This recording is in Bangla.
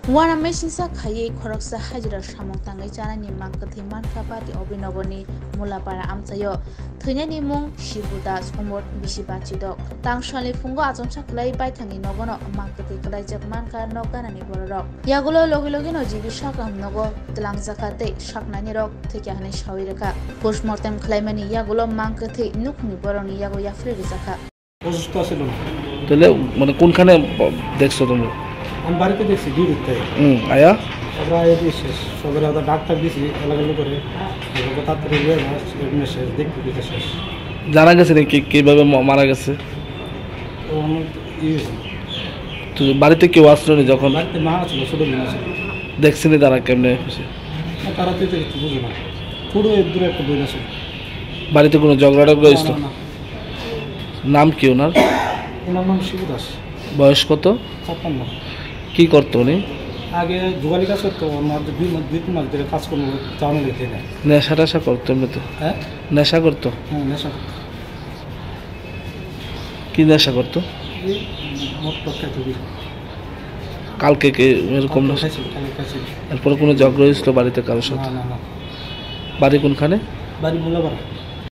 Wana mesinsa khaye khoroksa hajira samong tangai chanani mangkathi manka pati obinoboni mulapara amchayo thunani mung shibuda somot bisibachi dok tangshali fungo ajomsa khlai baithangi nogono mangkathi khlai jak manka nokdanani borok yagulo logi no jibi sakam nogo tlangjakate saknani rok thekya hani shawireka postmortem khlaimani yagulo mangkathi nukni boroni yago yafre rijaka অসুস্থ ছিল না তাহলে মানে কোনখানে দেখছো তুমি? আমি বাড়িতে দেখছি ডিউটিতে আয়া আমরা এদিকে শেষ সবাই ওদের ডাক্তার দিয়েছি এলাকালো করে তাড়াতাড়ি শেষ দেখতে দিতে শেষ জানা গেছে নাকি কিভাবে মারা গেছে? তো আমার তো বাড়িতে কেউ আসলো না যখন? বাড়িতে মা ছিল ছোটো বোন ছিল। দেখছিনি তারা কেমনে? তারা তো কিছু বুঝে না পুরো দূরে একটা বই আছে। বাড়িতে কোনো ঝগড়া টগড়া হয়েছিল? নাম কি ওনার? ওনার নাম শিবু দাস। বয়স কত? 56। কি করতো উনি? আগে জোগালি কাজ করতো, আমার 2 মাস ধরে কাজ করবো চাউনি লিখতে নেয়। নেশা টেশা করতো এমনিতে? হ্যাঁ নেশা করতো? হ্যাঁ নেশা করতো। কি নেশা করতো? মদ খাইতো। কালকে কি এরকম নেশা? এরপরে কোনো ঝগড়া হয়েছিল বাড়িতে কারোর সাথে? না। বাড়ি কোনখানে? বাড়ি মোল্লাপাড়া।